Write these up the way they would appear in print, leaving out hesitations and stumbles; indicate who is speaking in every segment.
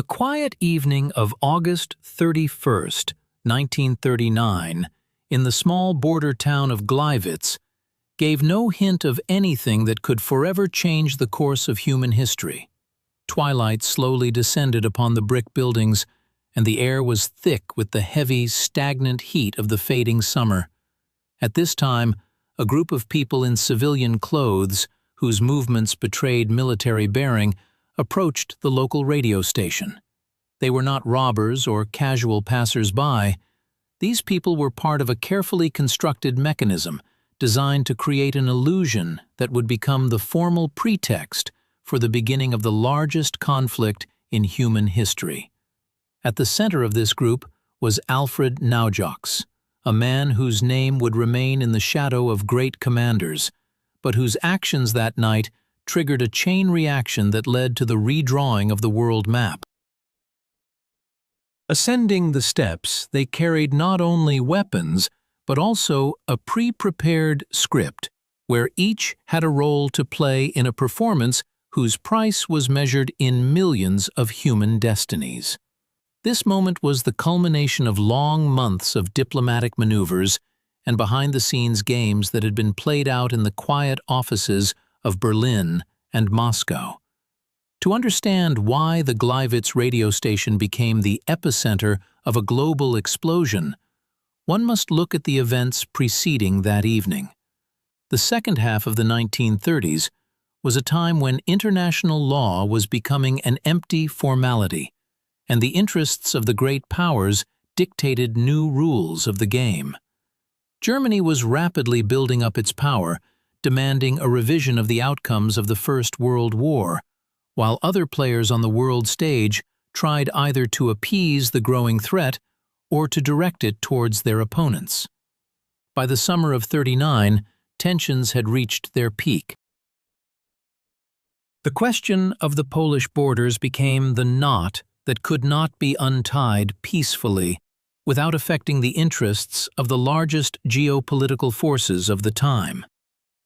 Speaker 1: The quiet evening of August 31st, 1939, in the small border town of Gleiwitz, gave no hint of anything that could forever change the course of human history. Twilight slowly descended upon the brick buildings, and the air was thick with the heavy, stagnant heat of the fading summer. At this time, a group of people in civilian clothes, whose movements betrayed military bearing, approached the local radio station. They were not robbers or casual passers-by. These people were part of a carefully constructed mechanism designed to create an illusion that would become the formal pretext for the beginning of the largest conflict in human history. At the center of this group was Alfred Naujocks, a man whose name would remain in the shadow of great commanders, but whose actions that night triggered a chain reaction that led to the redrawing of the world map. Ascending the steps, they carried not only weapons, but also a pre-prepared script, where each had a role to play in a performance whose price was measured in millions of human destinies. This moment was the culmination of long months of diplomatic maneuvers and behind-the-scenes games that had been played out in the quiet offices of Berlin and Moscow. To understand why the Gleiwitz radio station became the epicenter of a global explosion, one must look at the events preceding that evening. The second half of the 1930s was a time when international law was becoming an empty formality, and the interests of the great powers dictated new rules of the game. Germany was rapidly building up its power, demanding a revision of the outcomes of the First World War, while other players on the world stage tried either to appease the growing threat or to direct it towards their opponents. By the summer of '39, tensions had reached their peak. The question of the Polish borders became the knot that could not be untied peacefully without affecting the interests of the largest geopolitical forces of the time.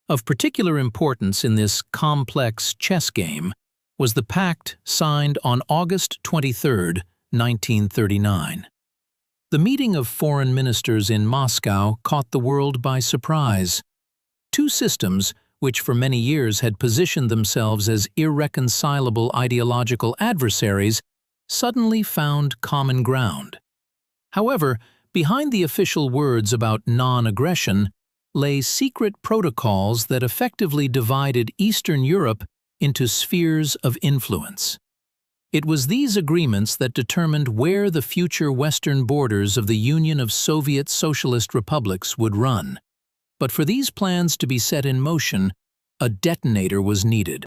Speaker 1: Of particular importance in this complex chess game was the pact signed on August 23, 1939. The meeting of foreign ministers in Moscow caught the world by surprise. Two systems, which for many years had positioned themselves as irreconcilable ideological adversaries, suddenly found common ground. However, behind the official words about non-aggression lay secret protocols that effectively divided Eastern Europe into spheres of influence. It was these agreements that determined where the future western borders of the Union of Soviet Socialist Republics would run. But for these plans to be set in motion, a detonator was needed.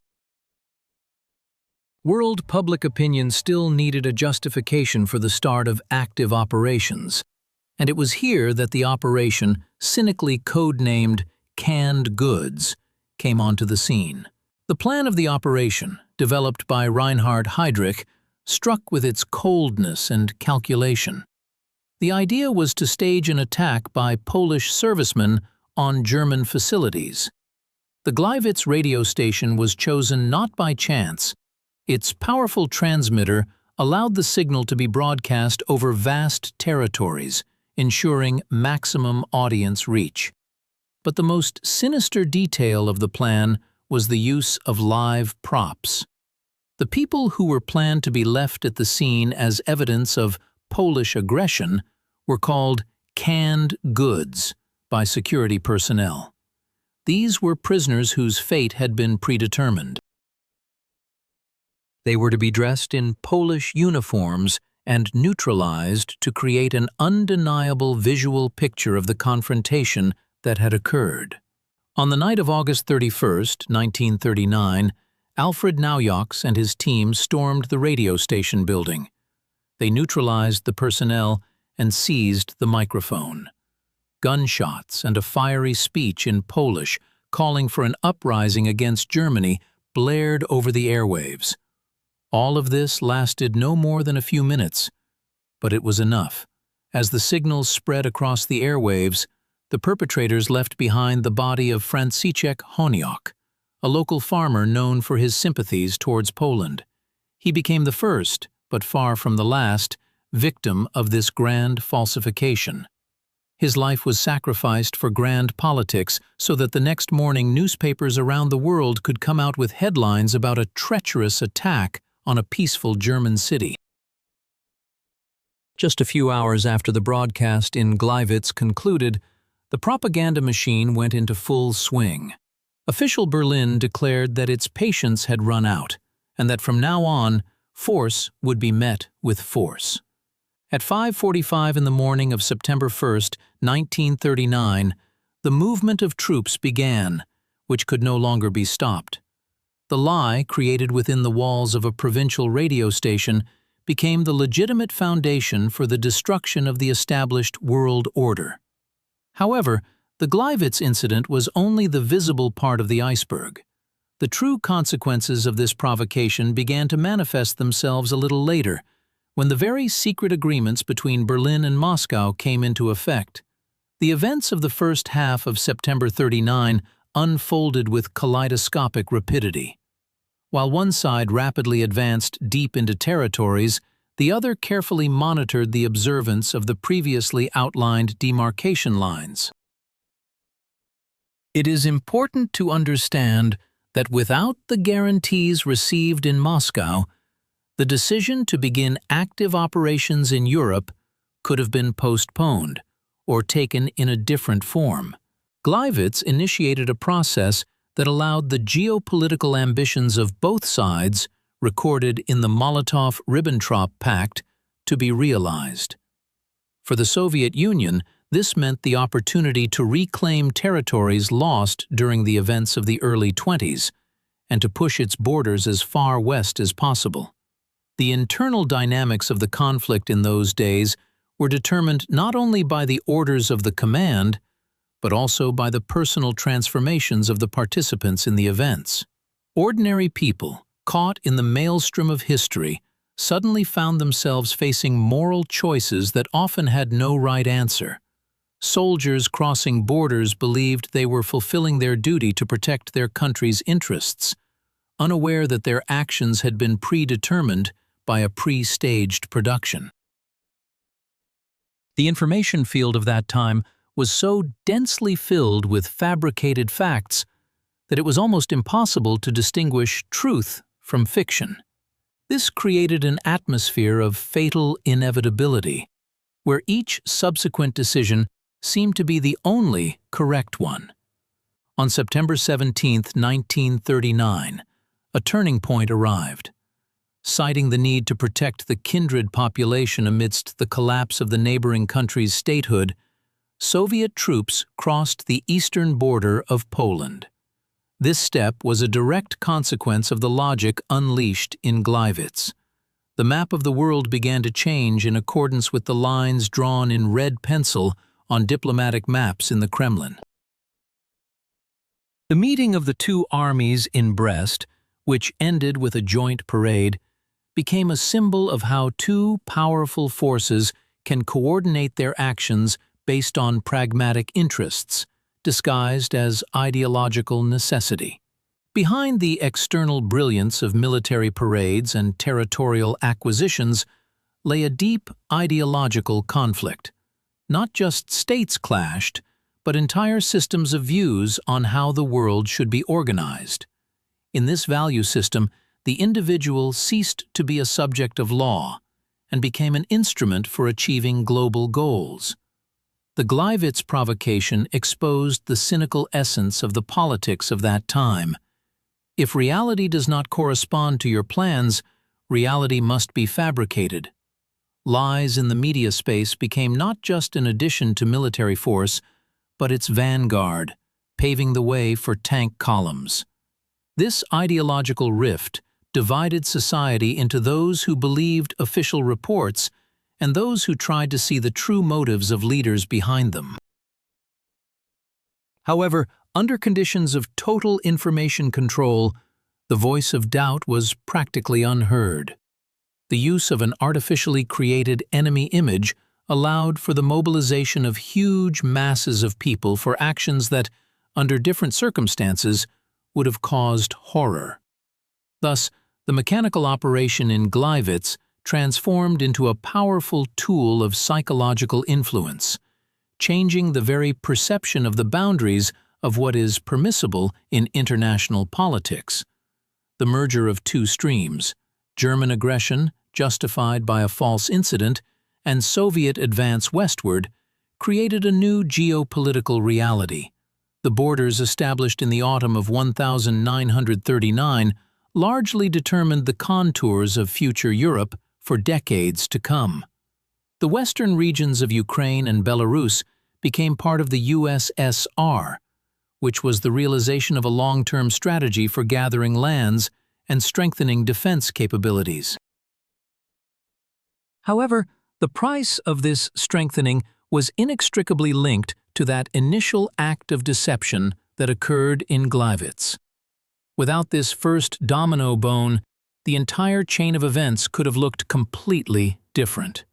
Speaker 1: World public opinion still needed a justification for the start of active operations, and it was here that the operation, cynically codenamed Canned Goods, came onto the scene. The plan of the operation, developed by Reinhard Heydrich, struck with its coldness and calculation. The idea was to stage an attack by Polish servicemen on German facilities. The Gleiwitz radio station was chosen not by chance. Its powerful transmitter allowed the signal to be broadcast over vast territories, ensuring maximum audience reach. But the most sinister detail of the plan was the use of live props. The people who were planned to be left at the scene as evidence of Polish aggression were called canned goods by security personnel. These were prisoners whose fate had been predetermined. They were to be dressed in Polish uniforms and neutralized to create an undeniable visual picture of the confrontation that had occurred. On the night of August 31, 1939, Alfred Naujocks and his team stormed the radio station building. They neutralized the personnel and seized the microphone. Gunshots and a fiery speech in Polish calling for an uprising against Germany blared over the airwaves. All of this lasted no more than a few minutes, but it was enough. As the signals spread across the airwaves, the perpetrators left behind the body of Franciszek Honiok, a local farmer known for his sympathies towards Poland. He became the first, but far from the last, victim of this grand falsification. His life was sacrificed for grand politics so that the next morning newspapers around the world could come out with headlines about a treacherous attack on a peaceful German city. Just a few hours after the broadcast in Gleiwitz concluded, the propaganda machine went into full swing. Official Berlin declared that its patience had run out, and that from now on, force would be met with force. At 5:45 in the morning of September 1st, 1939, the movement of troops began, which could no longer be stopped. The lie created within the walls of a provincial radio station became the legitimate foundation for the destruction of the established world order. However, the Gleiwitz incident was only the visible part of the iceberg. The true consequences of this provocation began to manifest themselves a little later, when the very secret agreements between Berlin and Moscow came into effect. The events of the first half of September 39 unfolded with kaleidoscopic rapidity. While one side rapidly advanced deep into territories, the other carefully monitored the observance of the previously outlined demarcation lines. It is important to understand that without the guarantees received in Moscow, the decision to begin active operations in Europe could have been postponed or taken in a different form. Gleiwitz initiated a process that allowed the geopolitical ambitions of both sides, recorded in the Molotov-Ribbentrop Pact, to be realized. For the Soviet Union, this meant the opportunity to reclaim territories lost during the events of the early 20s and to push its borders as far west as possible. The internal dynamics of the conflict in those days were determined not only by the orders of the command, but also by the personal transformations of the participants in the events. Ordinary people, caught in the maelstrom of history, suddenly found themselves facing moral choices that often had no right answer. Soldiers crossing borders believed they were fulfilling their duty to protect their country's interests, unaware that their actions had been predetermined by a pre-staged production. The information field of that time was so densely filled with fabricated facts that it was almost impossible to distinguish truth from fiction. This created an atmosphere of fatal inevitability, where each subsequent decision seemed to be the only correct one. On September 17, 1939, a turning point arrived. Citing the need to protect the kindred population amidst the collapse of the neighboring country's statehood, Soviet troops crossed the eastern border of Poland. This step was a direct consequence of the logic unleashed in Gleiwitz. The map of the world began to change in accordance with the lines drawn in red pencil on diplomatic maps in the Kremlin. The meeting of the two armies in Brest, which ended with a joint parade, became a symbol of how two powerful forces can coordinate their actions based on pragmatic interests, disguised as ideological necessity. Behind the external brilliance of military parades and territorial acquisitions lay a deep ideological conflict. Not just states clashed, but entire systems of views on how the world should be organized. In this value system, the individual ceased to be a subject of law and became an instrument for achieving global goals. The Gleiwitz provocation exposed the cynical essence of the politics of that time. If reality does not correspond to your plans, reality must be fabricated. Lies in the media space became not just an addition to military force, but its vanguard, paving the way for tank columns. This ideological rift divided society into those who believed official reports and those who tried to see the true motives of leaders behind them. However, under conditions of total information control, the voice of doubt was practically unheard. The use of an artificially created enemy image allowed for the mobilization of huge masses of people for actions that, under different circumstances, would have caused horror. Thus, the mechanical operation in Gleiwitz transformed into a powerful tool of psychological influence, changing the very perception of the boundaries of what is permissible in international politics. The merger of two streams, German aggression, justified by a false incident, and Soviet advance westward, created a new geopolitical reality. The borders established in the autumn of 1939 largely determined the contours of future Europe for decades to come. The western regions of Ukraine and Belarus became part of the USSR, which was the realization of a long-term strategy for gathering lands and strengthening defense capabilities. However, the price of this strengthening was inextricably linked to that initial act of deception that occurred in Gleiwitz. Without this first domino bone, the entire chain of events could have looked completely different.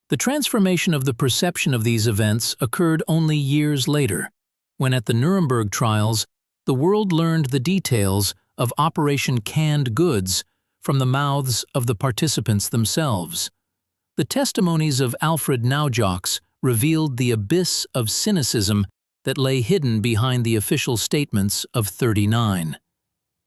Speaker 1: The transformation of the perception of these events occurred only years later, when at the Nuremberg trials, the world learned the details of Operation Canned Goods from the mouths of the participants themselves. The testimonies of Alfred Naujocks revealed the abyss of cynicism that lay hidden behind the official statements of '39.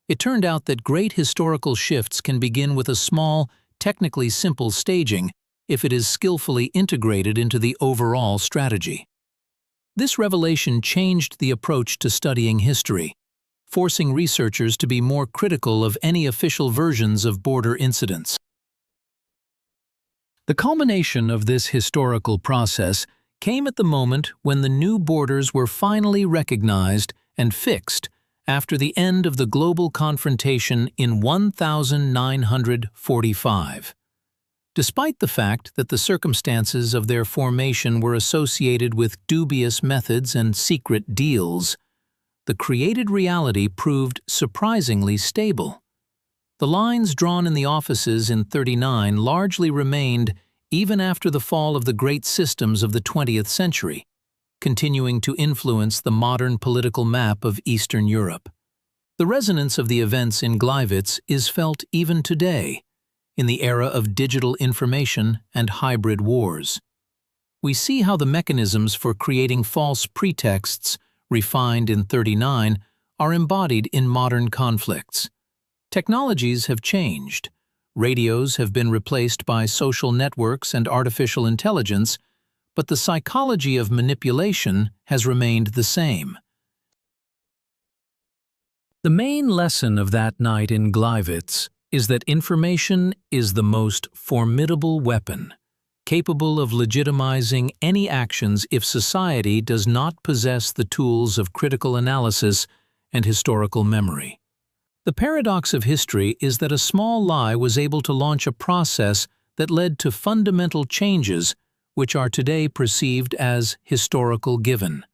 Speaker 1: It turned out that great historical shifts can begin with a small, technically simple staging if it is skillfully integrated into the overall strategy. This revelation changed the approach to studying history, forcing researchers to be more critical of any official versions of border incidents. The culmination of this historical process came at the moment when the new borders were finally recognized and fixed after the end of the global confrontation in 1945. Despite the fact that the circumstances of their formation were associated with dubious methods and secret deals, the created reality proved surprisingly stable. The lines drawn in the offices in '39 largely remained even after the fall of the great systems of the 20th century, continuing to influence the modern political map of Eastern Europe. The resonance of the events in Gleiwitz is felt even today, in the era of digital information and hybrid wars. We see how the mechanisms for creating false pretexts refined in '39 are embodied in modern conflicts. Technologies have changed. Radios have been replaced by social networks and artificial intelligence, but the psychology of manipulation has remained the same. The main lesson of that night in Gleiwitz is that information is the most formidable weapon, capable of legitimizing any actions if society does not possess the tools of critical analysis and historical memory. The paradox of history is that a small lie was able to launch a process that led to fundamental changes which are today perceived as historical given.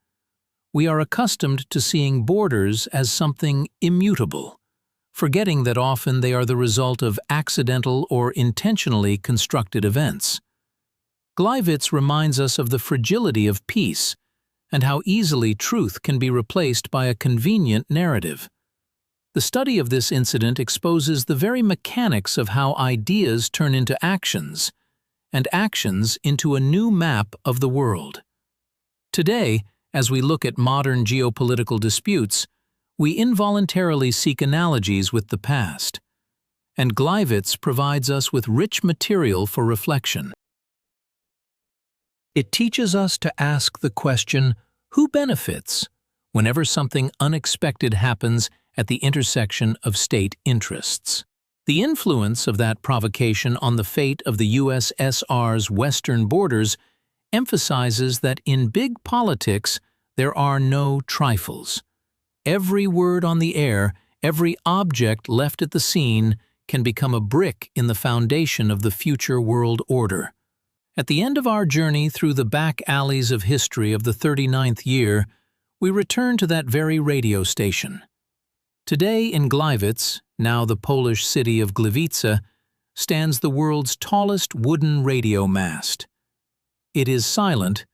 Speaker 1: We are accustomed to seeing borders as something immutable, forgetting that often they are the result of accidental or intentionally constructed events. Gleiwitz reminds us of the fragility of peace and how easily truth can be replaced by a convenient narrative. The study of this incident exposes the very mechanics of how ideas turn into actions, and actions into a new map of the world. Today, as we look at modern geopolitical disputes, we involuntarily seek analogies with the past, and Gleiwitz provides us with rich material for reflection. It teaches us to ask the question, who benefits, whenever something unexpected happens at the intersection of state interests. The influence of that provocation on the fate of the USSR's western borders emphasizes that in big politics there are no trifles. Every word on the air, every object left at the scene can become a brick in the foundation of the future world order. At the end of our journey through the back alleys of history of the 39th year, we return to that very radio station. Today in Gleiwitz, now the Polish city of Gleiwitz, stands the world's tallest wooden radio mast. It is silent,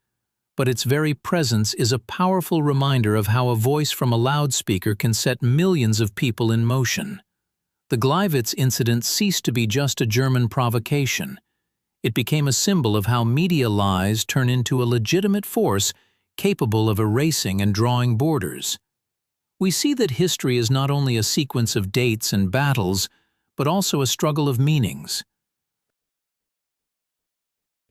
Speaker 1: but its very presence is a powerful reminder of how a voice from a loudspeaker can set millions of people in motion. The Gleiwitz incident ceased to be just a German provocation. It became a symbol of how media lies turn into a legitimate force capable of erasing and drawing borders. We see that history is not only a sequence of dates and battles, but also a struggle of meanings.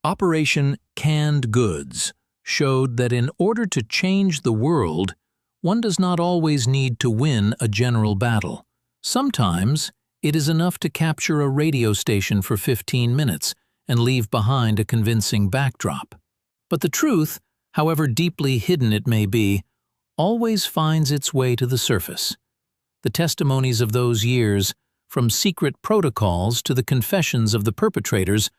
Speaker 1: Operation Canned Goods showed that in order to change the world, one does not always need to win a general battle. Sometimes, it is enough to capture a radio station for 15 minutes and leave behind a convincing backdrop. But the truth, however deeply hidden it may be, always finds its way to the surface. The testimonies of those years, from secret protocols to the confessions of the perpetrators,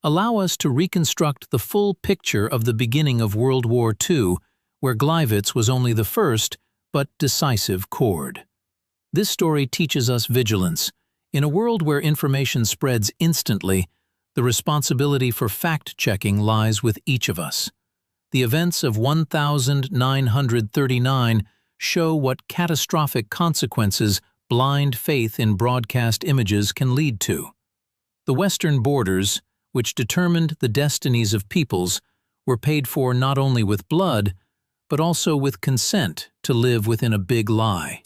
Speaker 1: allow us to reconstruct the full picture of the beginning of World War II, where Gleiwitz was only the first, but decisive chord. This story teaches us vigilance. In a world where information spreads instantly, the responsibility for fact-checking lies with each of us. The events of 1939 show what catastrophic consequences blind faith in broadcast images can lead to. The Western borders, which determined the destinies of peoples, were paid for not only with blood, but also with consent to live within a big lie.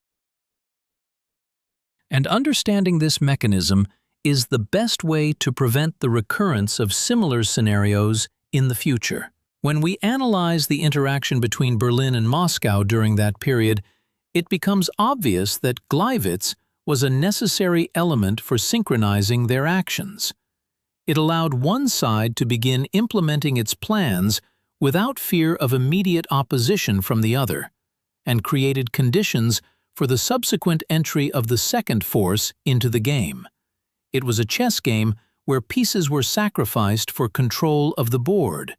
Speaker 1: And understanding this mechanism is the best way to prevent the recurrence of similar scenarios in the future. When we analyze the interaction between Berlin and Moscow during that period, it becomes obvious that Gleiwitz was a necessary element for synchronizing their actions. It allowed one side to begin implementing its plans without fear of immediate opposition from the other, and created conditions for the subsequent entry of the second force into the game. It was a chess game where pieces were sacrificed for control of the board,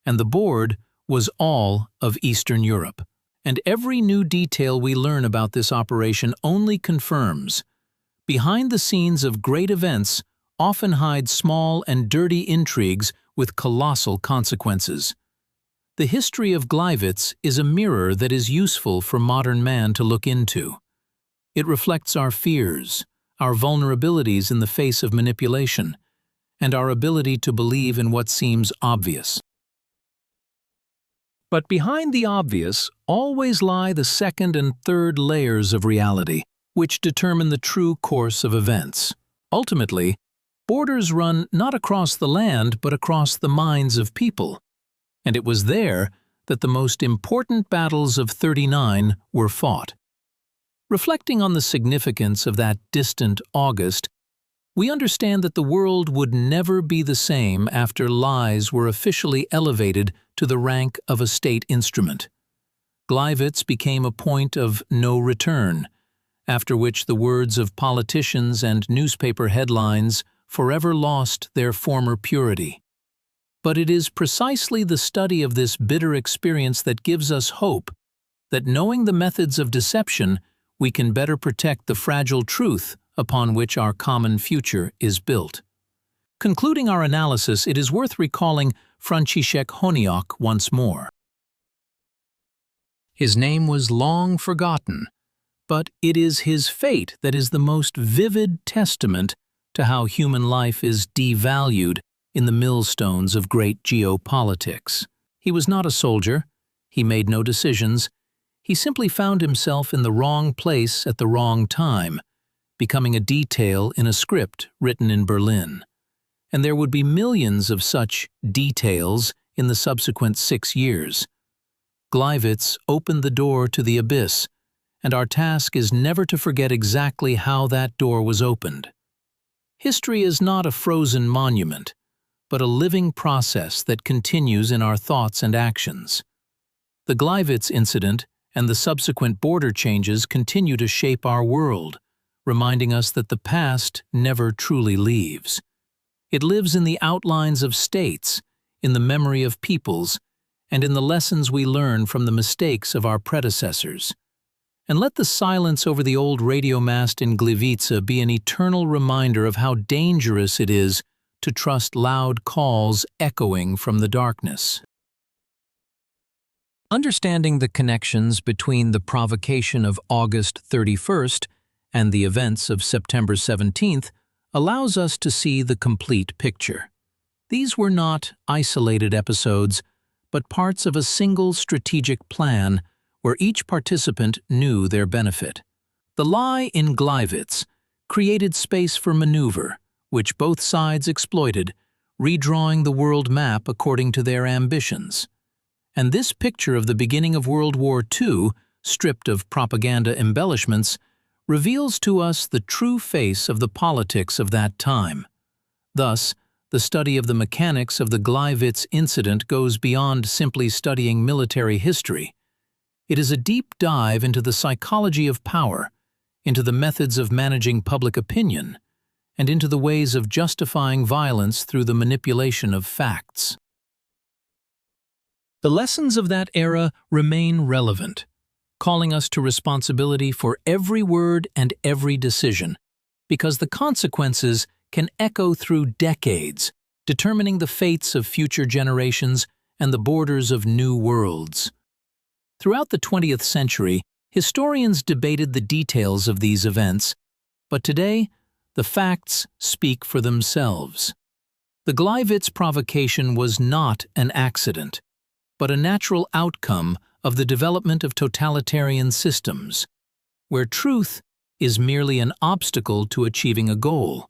Speaker 1: and the board was all of Eastern Europe. And every new detail we learn about this operation only confirms. Behind the scenes of great events often hide small and dirty intrigues with colossal consequences. The history of Gleiwitz is a mirror that is useful for modern man to look into. It reflects our fears, our vulnerabilities in the face of manipulation, and our ability to believe in what seems obvious. But behind the obvious always lie the second and third layers of reality, which determine the true course of events. Ultimately, borders run not across the land but across the minds of people. And it was there that the most important battles of '39 were fought. Reflecting on the significance of that distant August, we understand that the world would never be the same after lies were officially elevated to the rank of a state instrument. Gleiwitz became a point of no return, after which the words of politicians and newspaper headlines forever lost their former purity. But it is precisely the study of this bitter experience that gives us hope that knowing the methods of deception, we can better protect the fragile truth upon which our common future is built. Concluding our analysis, it is worth recalling Franciszek Naujocks once more. His name was long forgotten, but it is his fate that is the most vivid testament to how human life is devalued in the millstones of great geopolitics. He was not a soldier. He made no decisions. He simply found himself in the wrong place at the wrong time, becoming a detail in a script written in Berlin. And there would be millions of such details in the subsequent 6 years. Gleiwitz opened the door to the abyss, and our task is never to forget exactly how that door was opened. History is not a frozen monument, but a living process that continues in our thoughts and actions. The Gleiwitz incident and the subsequent border changes continue to shape our world, reminding us that the past never truly leaves. It lives in the outlines of states, in the memory of peoples, and in the lessons we learn from the mistakes of our predecessors. And let the silence over the old radio mast in Gleiwitz be an eternal reminder of how dangerous it is to trust loud calls echoing from the darkness. Understanding the connections between the provocation of August 31st and the events of September 17th allows us to see the complete picture. These were not isolated episodes, but parts of a single strategic plan where each participant knew their benefit. The lie in Gleiwitz created space for maneuver, which both sides exploited, redrawing the world map according to their ambitions. And this picture of the beginning of World War II, stripped of propaganda embellishments, reveals to us the true face of the politics of that time. Thus, the study of the mechanics of the Gleiwitz incident goes beyond simply studying military history. It is a deep dive into the psychology of power, into the methods of managing public opinion, and into the ways of justifying violence through the manipulation of facts. The lessons of that era remain relevant, calling us to responsibility for every word and every decision, because the consequences can echo through decades, determining the fates of future generations and the borders of new worlds. Throughout the 20th century, historians debated the details of these events, but today, the facts speak for themselves. The Gleiwitz provocation was not an accident, but a natural outcome of the development of totalitarian systems, where truth is merely an obstacle to achieving a goal.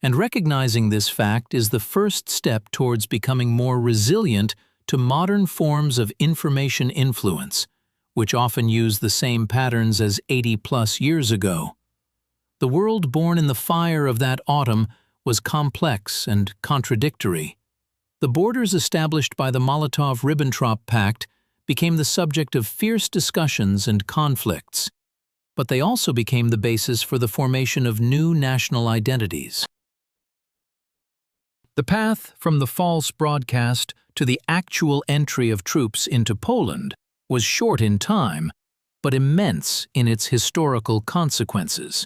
Speaker 1: And recognizing this fact is the first step towards becoming more resilient to modern forms of information influence, which often use the same patterns as 80+ years ago. The world born in the fire of that autumn was complex and contradictory. The borders established by the Molotov-Ribbentrop Pact became the subject of fierce discussions and conflicts, but they also became the basis for the formation of new national identities. The path from the false broadcast to the actual entry of troops into Poland was short in time, but immense in its historical consequences.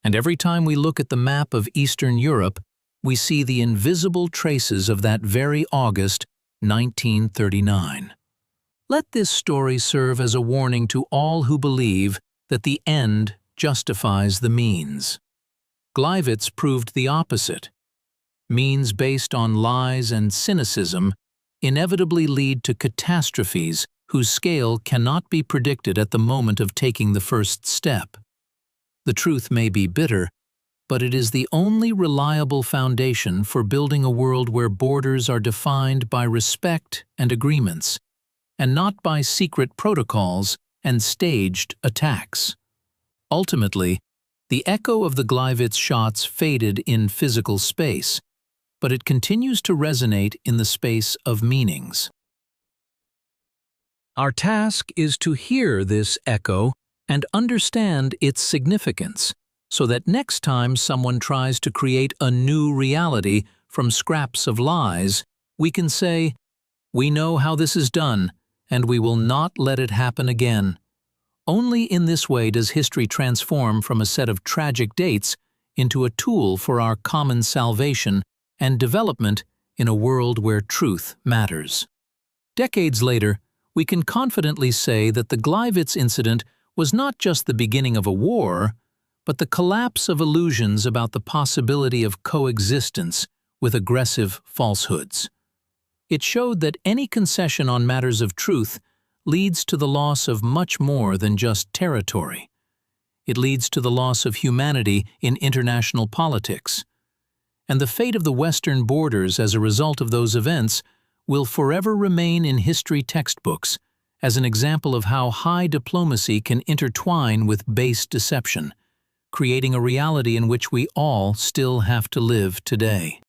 Speaker 1: And every time we look at the map of Eastern Europe, we see the invisible traces of that very August 1939. Let this story serve as a warning to all who believe that the end justifies the means. Gleiwitz proved the opposite. Means based on lies and cynicism inevitably lead to catastrophes whose scale cannot be predicted at the moment of taking the first step. The truth may be bitter, but it is the only reliable foundation for building a world where borders are defined by respect and agreements, and not by secret protocols and staged attacks. Ultimately, the echo of the Gleiwitz shots faded in physical space, but it continues to resonate in the space of meanings. Our task is to hear this echo and understand its significance, so that next time someone tries to create a new reality from scraps of lies, we can say, "We know how this is done, and we will not let it happen again." Only in this way does history transform from a set of tragic dates into a tool for our common salvation and development in a world where truth matters. Decades later, we can confidently say that the Gleiwitz incident was not just the beginning of a war, but the collapse of illusions about the possibility of coexistence with aggressive falsehoods. It showed that any concession on matters of truth leads to the loss of much more than just territory. It leads to the loss of humanity in international politics. And the fate of the Western borders as a result of those events will forever remain in history textbooks as an example of how high diplomacy can intertwine with base deception, creating a reality in which we all still have to live today.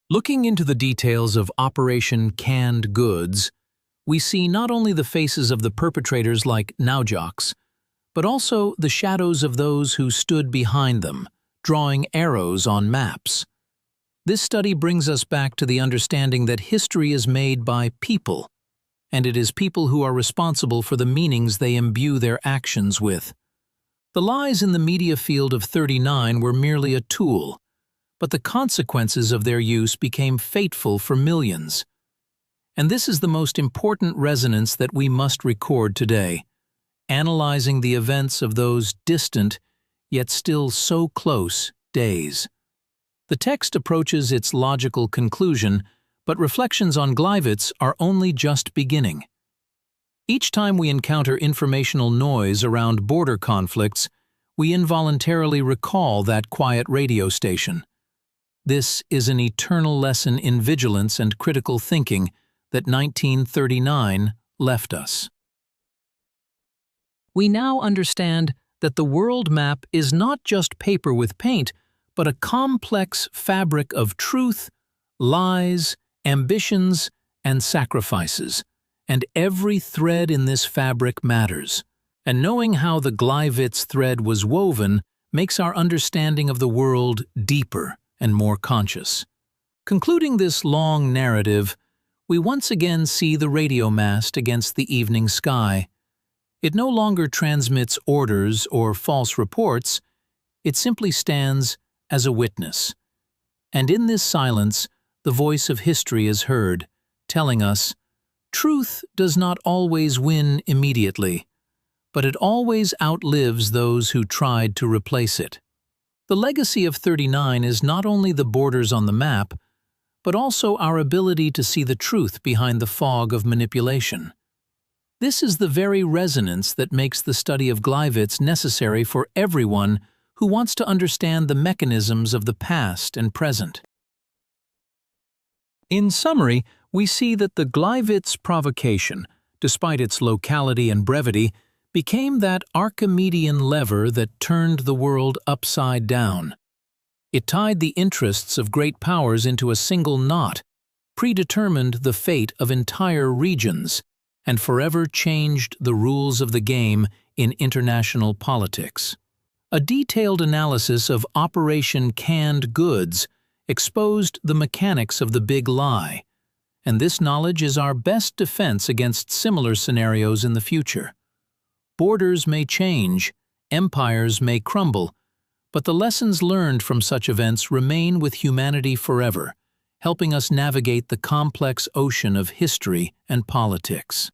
Speaker 1: Looking into the details of Operation Canned Goods, we see not only the faces of the perpetrators like Naujocks, but also the shadows of those who stood behind them, drawing arrows on maps. This study brings us back to the understanding that history is made by people, and it is people who are responsible for the meanings they imbue their actions with. The lies in the media field of '39 were merely a tool, but the consequences of their use became fateful for millions. And this is the most important resonance that we must record today. analyzing the events of those distant, yet still so close, days. The text approaches its logical conclusion, but reflections on Gleiwitz are only just beginning. Each time we encounter informational noise around border conflicts, we involuntarily recall that quiet radio station. This is an eternal lesson in vigilance and critical thinking that 1939 left us. We now understand that the world map is not just paper with paint, but a complex fabric of truth, lies, ambitions, and sacrifices, and every thread in this fabric matters. And knowing how the Gleiwitz thread was woven makes our understanding of the world deeper and more conscious. Concluding this long narrative, we once again see the radio mast against the evening sky. It no longer transmits orders or false reports, it simply stands as a witness. And in this silence, the voice of history is heard, telling us, truth does not always win immediately, but it always outlives those who tried to replace it. The legacy of 39 is not only the borders on the map, but also our ability to see the truth behind the fog of manipulation. This is the very resonance that makes the study of Gleiwitz necessary for everyone who wants to understand the mechanisms of the past and present. In summary, we see that the Gleiwitz provocation, despite its locality and brevity, became that Archimedean lever that turned the world upside down. It tied the interests of great powers into a single knot, predetermined the fate of entire regions, and forever changed the rules of the game in international politics. A detailed analysis of Operation Canned Goods exposed the mechanics of the big lie, and this knowledge is our best defense against similar scenarios in the future. Borders may change, empires may crumble, but the lessons learned from such events remain with humanity forever, helping us navigate the complex ocean of history and politics.